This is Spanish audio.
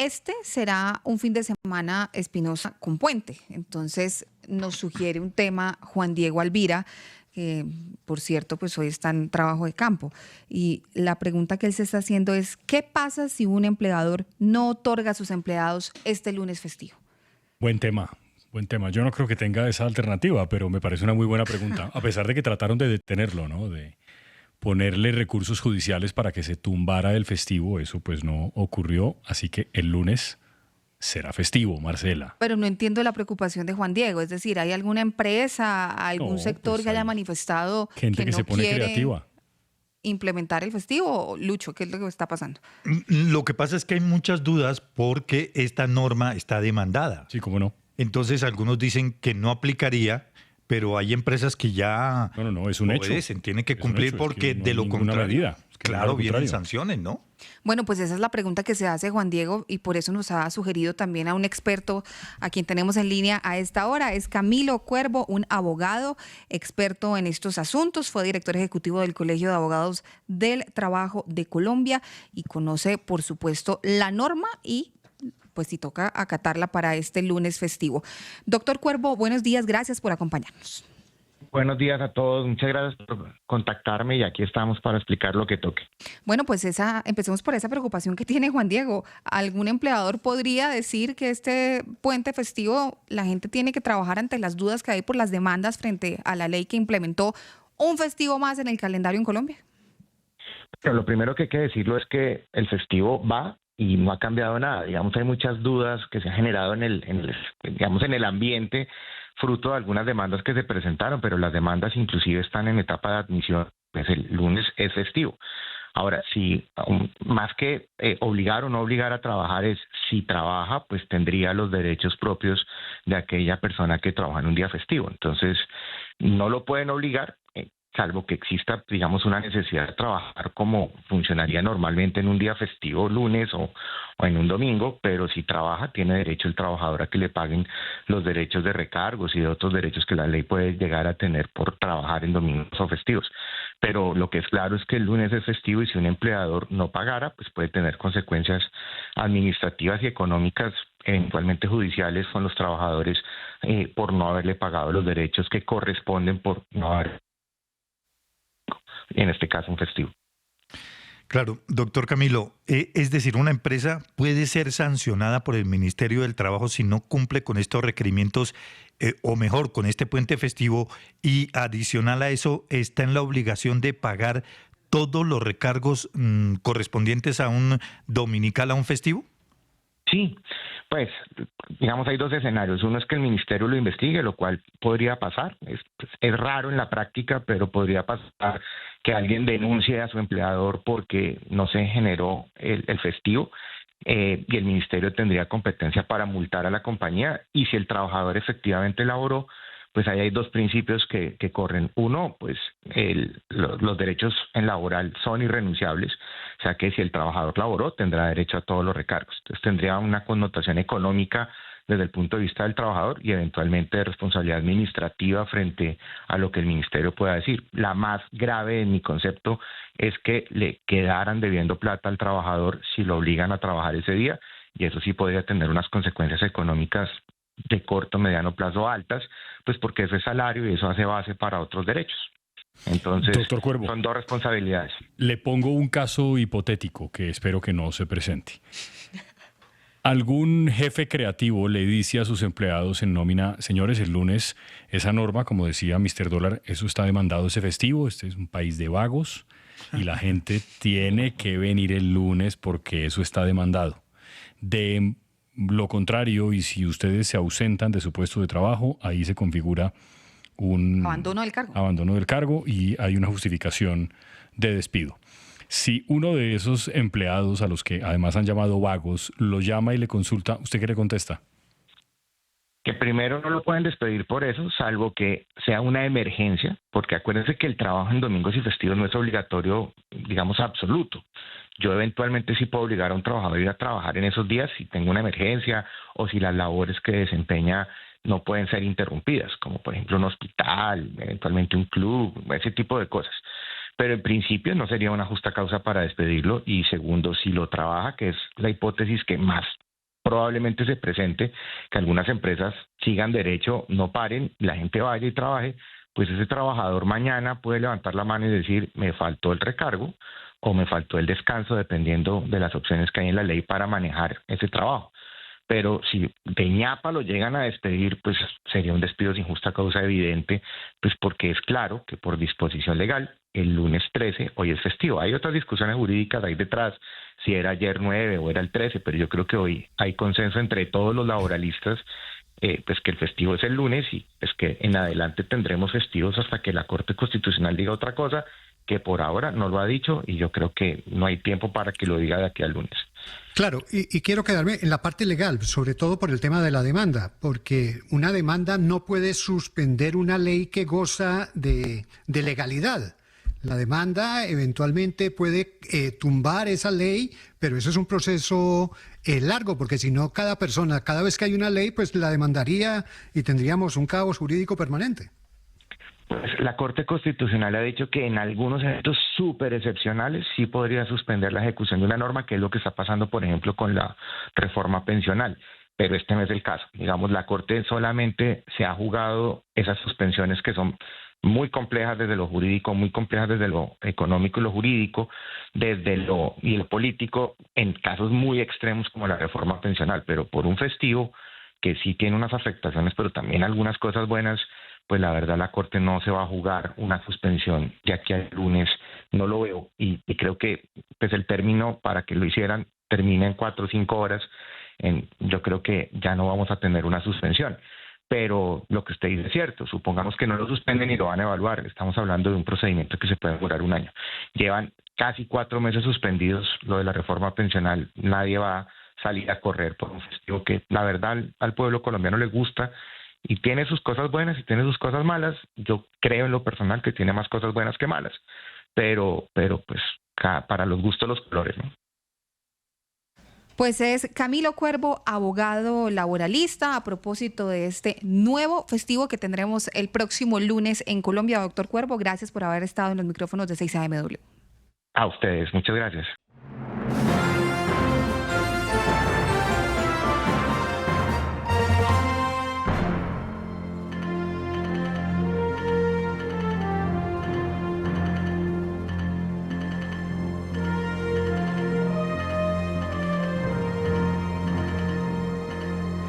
Este será un fin de semana, Espinosa, con puente. Entonces nos sugiere un tema Juan Diego Alvira, que por cierto, pues hoy está en trabajo de campo. Y la pregunta que él se está haciendo es, ¿qué pasa si un empleador no otorga a sus empleados este lunes festivo? Buen tema, buen tema. Yo no creo que tenga esa alternativa, pero me parece una muy buena pregunta, a pesar de que trataron de detenerlo, ¿no? De ponerle recursos judiciales para que se tumbara el festivo. Eso pues no ocurrió, así que el lunes será festivo, Marcela. Pero no entiendo la preocupación de Juan Diego. Es decir, ¿hay alguna empresa, algún No, sector pues que haya hay manifestado gente que que no se pone quiere creativa. implementar el festivo? Lucho, ¿qué es lo que está pasando? Lo que pasa es que hay muchas dudas porque esta norma está demandada. Sí, cómo no. Entonces algunos dicen que no aplicaría, pero hay empresas que ya No, es un hecho. obedecen, tienen que Es un cumplir hecho, es porque que no de hay lo ninguna contrario, medida. Es que claro, lo vienen contrario. sanciones, ¿no? Bueno, pues esa es la pregunta que se hace Juan Diego y por eso nos ha sugerido también a un experto a quien tenemos en línea a esta hora. Es Camilo Cuervo, un abogado experto en estos asuntos. Fue director ejecutivo del Colegio de Abogados del Trabajo de Colombia y conoce, por supuesto, la norma y pues si toca acatarla para este lunes festivo. Doctor Cuervo, buenos días, gracias por acompañarnos. Buenos días a todos, muchas gracias por contactarme y aquí estamos para explicar lo que toque. Bueno, pues empecemos por esa preocupación que tiene Juan Diego. ¿Algún empleador podría decir que este puente festivo la gente tiene que trabajar ante las dudas que hay por las demandas frente a la ley que implementó un festivo más en el calendario en Colombia? Pero lo primero que hay que decirlo es que el festivo va y no ha cambiado nada. Digamos, hay muchas dudas que se han generado en el ambiente, fruto de algunas demandas que se presentaron, pero las demandas inclusive están en etapa de admisión, pues el lunes es festivo. Ahora, si más que obligar o no obligar a trabajar es si trabaja, pues tendría los derechos propios de aquella persona que trabaja en un día festivo. Entonces, no lo pueden obligar, salvo que exista, digamos, una necesidad de trabajar como funcionaría normalmente en un día festivo, lunes o en un domingo, pero si trabaja, tiene derecho el trabajador a que le paguen los derechos de recargos y de otros derechos que la ley puede llegar a tener por trabajar en domingos o festivos. Pero lo que es claro es que el lunes es festivo y si un empleador no pagara, pues puede tener consecuencias administrativas y económicas, eventualmente judiciales, con los trabajadores por no haberle pagado los derechos que corresponden por no haber, en este caso, un festivo. Claro, doctor Camilo, es decir, una empresa puede ser sancionada por el Ministerio del Trabajo si no cumple con estos requerimientos, o mejor, con este puente festivo, y adicional a eso, está en la obligación de pagar todos los recargos correspondientes a un dominical, a un festivo. Sí, pues, digamos, hay dos escenarios. Uno es que el ministerio lo investigue, lo cual podría pasar. Es raro en la práctica, pero podría pasar que alguien denuncie a su empleador porque no se generó el festivo y el ministerio tendría competencia para multar a la compañía. Y si el trabajador efectivamente laboró, pues ahí hay dos principios que corren. Uno, pues los derechos en laboral son irrenunciables, o sea que si el trabajador laboró tendrá derecho a todos los recargos. Entonces tendría una connotación económica desde el punto de vista del trabajador y eventualmente de responsabilidad administrativa frente a lo que el ministerio pueda decir. La más grave en mi concepto es que le quedaran debiendo plata al trabajador si lo obligan a trabajar ese día, y eso sí podría tener unas consecuencias económicas de corto, mediano plazo altas, pues porque eso es salario y eso hace base para otros derechos. Entonces, Doctor Cuervo, son dos responsabilidades. le pongo un caso hipotético que espero que no se presente. ¿Algún jefe creativo le dice a sus empleados en nómina, señores, el lunes esa norma, como decía Mr. Dólar, eso está demandado ese festivo, este es un país de vagos y la gente tiene que venir el lunes porque eso está demandado? De lo contrario, y si ustedes se ausentan de su puesto de trabajo, ahí se configura un abandono del cargo y hay una justificación de despido. Si uno de esos empleados a los que además han llamado vagos lo llama y le consulta, ¿usted qué le contesta? Que primero no lo pueden despedir por eso, salvo que sea una emergencia, porque acuérdense que el trabajo en domingos y festivos no es obligatorio, digamos, absoluto. Yo eventualmente sí puedo obligar a un trabajador a ir a trabajar en esos días si tengo una emergencia o si las labores que desempeña no pueden ser interrumpidas, como por ejemplo un hospital, eventualmente un club, ese tipo de cosas. Pero en principio no sería una justa causa para despedirlo, y segundo, si lo trabaja, que es la hipótesis que más probablemente se presente que algunas empresas sigan derecho, no paren, la gente vaya y trabaje, pues ese trabajador mañana puede levantar la mano y decir, me faltó el recargo o me faltó el descanso, dependiendo de las opciones que hay en la ley para manejar ese trabajo. Pero si de ñapa lo llegan a despedir, pues sería un despido sin justa causa evidente, pues porque es claro que por disposición legal, el lunes 13, hoy es festivo. Hay otras discusiones jurídicas ahí detrás, si era ayer 9 o era el 13, pero yo creo que hoy hay consenso entre todos los laboralistas, pues que el festivo es el lunes y pues que en adelante tendremos festivos hasta que la Corte Constitucional diga otra cosa, que por ahora no lo ha dicho y yo creo que no hay tiempo para que lo diga de aquí al lunes. Claro, y quiero quedarme en la parte legal, sobre todo por el tema de la demanda, porque una demanda no puede suspender una ley que goza de legalidad. La demanda eventualmente puede tumbar esa ley, pero eso es un proceso largo, porque si no, cada persona, cada vez que hay una ley, pues la demandaría y tendríamos un caos jurídico permanente. Pues la Corte Constitucional ha dicho que en algunos eventos súper excepcionales sí podría suspender la ejecución de una norma, que es lo que está pasando, por ejemplo, con la reforma pensional. Pero este no es el caso. Digamos, la Corte solamente se ha jugado esas suspensiones que son muy complejas desde lo jurídico, muy complejas desde lo económico y lo jurídico, desde lo político, en casos muy extremos como la reforma pensional. Pero por un festivo que sí tiene unas afectaciones, pero también algunas cosas buenas, pues la verdad la Corte no se va a jugar una suspensión ya que el lunes, no lo veo, y creo que pues el término para que lo hicieran termina en 4 o 5 horas, yo creo que ya no vamos a tener una suspensión. Pero lo que usted dice es cierto, supongamos que no lo suspenden y lo van a evaluar, estamos hablando de un procedimiento que se puede demorar un año. Llevan casi 4 meses suspendidos lo de la reforma pensional, nadie va a salir a correr por un festivo que la verdad al pueblo colombiano le gusta, y tiene sus cosas buenas y tiene sus cosas malas. Yo creo en lo personal que tiene más cosas buenas que malas, pero pues para los gustos los colores, ¿no? Pues es Camilo Cuervo, abogado laboralista, a propósito de este nuevo festivo que tendremos el próximo lunes en Colombia. Doctor Cuervo, gracias por haber estado en los micrófonos de 6 AM. A ustedes, muchas gracias.